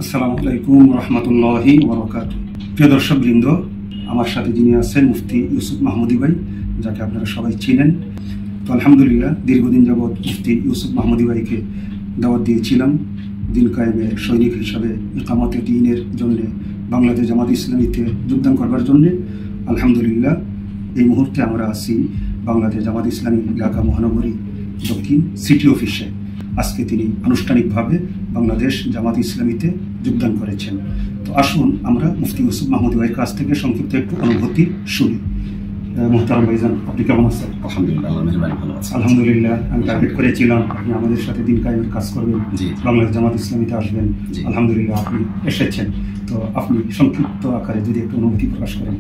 আসসালামু আলাইকুম রহমতুল্লাহি ওয়াবারাকাতুহু। প্রিয় দর্শকবৃন্দ, আমার সাথে যিনি আছেন মুফতি ইউসুফ মাহমুদি ভাই, যাকে আপনারা সবাই চিনেন। তো আলহামদুলিল্লাহ, দীর্ঘদিন যাবৎ মুফতি ইউসুফ মাহমুদি ভাইকে দাওয়াত দিয়েছিলাম দিন কায়েমের সৈনিক হিসাবে ইকামতে দ্বীনের জন্য বাংলাদেশ জামাত ইসলামীতে যোগদান করবার জন্যে। আলহামদুলিল্লাহ, এই মুহূর্তে আমরা আছি বাংলাদেশ জামাত ইসলামী ঢাকা মহানগরী দক্ষিণ সিটি অফিসে। আজকে তিনি আনুষ্ঠানিকভাবে বাংলাদেশ জামাত ইসলামীতে যোগদান করেছেন। তো আসুন আমরা মুফতি ইউসুফ মাহমুদি ভাইয়ের কাছ থেকে সংক্ষিপ্ত একটু অনুভূতি শুনি। মোহতারাম ভাইজান, আপনি কেমন আছেন? আলহামদুলিল্লাহ, আমি টার্গেট করেছিলাম আপনি আমাদের সাথে দিন কায়েমের কাজ করবেন, বাংলাদেশ জামাত ইসলামীতে আসবেন। আলহামদুলিল্লাহ, আপনি এসেছেন। তো আপনি সংক্ষিপ্ত আকারে যদি একটু অনুভূতি প্রকাশ করেন।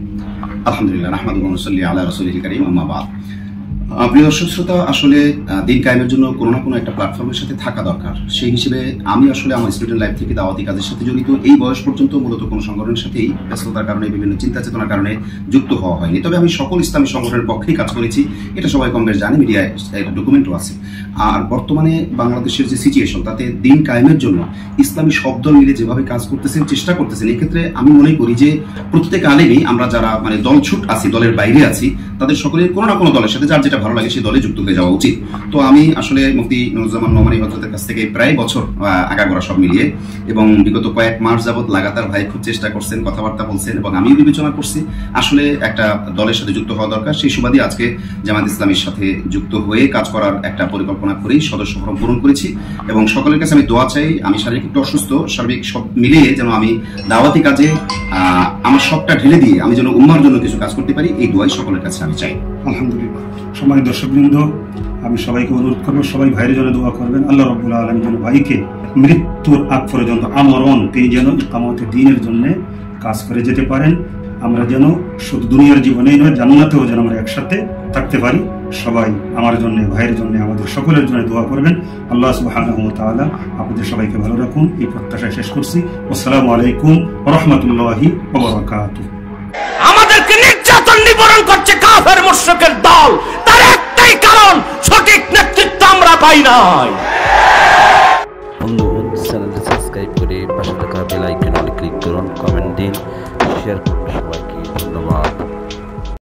আলহামদুলিল্লাহ, নাহমাদুহু ওয়া নুসাল্লি আলা রাসূলিল কারীম, আম্মা বা'দ। প্রিয় দর্শক শ্রোতা, আসলে দিন কায়েমের জন্য কোনো না কোনো একটা প্ল্যাটফর্মের সাথে থাকা দরকার। সেই হিসেবে আমি আসলে আমার স্টুডেন্ট লাইফ থেকে দাওয়াতি কাজের সাথে জড়িত। এই বয়স পর্যন্ত মূলত কোনো সংগঠনের সাথেই ব্যস্ততার কারণে, বিভিন্ন চিন্তা চেতনার কারণে যুক্ত হওয়া হয়নি। তবে আমি সকল ইসলামী সংগঠনের পক্ষেই কাজ করেছি, এটা সবাই কম বেশ জানে, মিডিয়ায় ডকুমেন্টও আছে। আর বর্তমানে বাংলাদেশের যে সিচুয়েশন, তাতে দিন কায়েমের জন্য ইসলামী সব দল মিলে যেভাবে কাজ করতেছেন, চেষ্টা করতেছেন, এক্ষেত্রে আমি মনে করি যে প্রত্যেক আলেমই আমরা যারা দলছুট আছি, দলের বাইরে আছি, তাদের সকলের কোনো না কোনো দলের সাথে যার যেটা ভালো লাগে সেই দলে যুক্ত হয়ে যাওয়া উচিত। তো আমি আসলে মুফতি নুরুজ্জামান নোমানী হযরতের কাছ থেকে প্রায় বছর আগাগোড়া সব মিলিয়ে, এবং বিগত কয়েক মাস যাবত লাগাতার ভাই খুব চেষ্টা করছেন, কথাবার্তা বলছেন, এবং আমিও বিবেচনা করছি আসলে একটা দলের সাথে যুক্ত হওয়া দরকার। সেই সুবাদে আজকে জামাত ইসলামীর সাথে যুক্ত হয়ে কাজ করার একটা পরিকল্পনা করেই সদস্য ফরম পূরণ করেছি। এবং সকলের কাছে আমি দোয়া চাই, আমি শারীরিক একটু অসুস্থ, সার্বিক সব মিলিয়ে যেন আমি দাওয়াতি কাজে আমার সবটা ঢেলে দিয়ে আমি যেন উম্মার জন্য কিছু কাজ করতে পারি, এই দোয়াই সকলের কাছে আমি চাই। আলহামদুলিল্লাহ। সম্মানিত দর্শকবৃন্দ, আমি সবাইকে অনুরোধ করবো, সবাই ভাইয়ের জন্য দোয়া করবেন। আল্লাহ রাব্বুল আলামিন যেন ভাইকে মৃত্যুর আগ পর্যন্ত আমরণ তিনি যেন ইকামতে দ্বীনের জন্য কাজ করে যেতে পারেন। আমরা যেন শুধু দুনিয়ার জীবনেই নয়, জান্নাতেও যেন আমরা একসাথে থাকতে পারি। সবাই আমার জন্য, ভাইয়ের জন্য, আমাদের সকলের জন্য দোয়া করবেন। আল্লাহ সুবহানাহু ওয়া তাআলা আপনাদের সবাইকে ভালো রাখুন, এই প্রত্যাশায় শেষ করছি। আসসালামু আলাইকুম ওয়া রাহমাতুল্লাহি ওয়া বারাকাতুহু। আমাদেরকে নির্যাতন নিবারণ করছে কাফের মুশরিকের দল, তার একটাই কারণ, সঠিক নেতৃত্ব আমরা পাই নাই। বন্ধুগণ, চ্যানেলটি সাবস্ক্রাইব করে পাশে থাকা বেল আইকনে ক্লিক করুন, কমেন্ট দিন, শেয়ার করুন সবাইকে।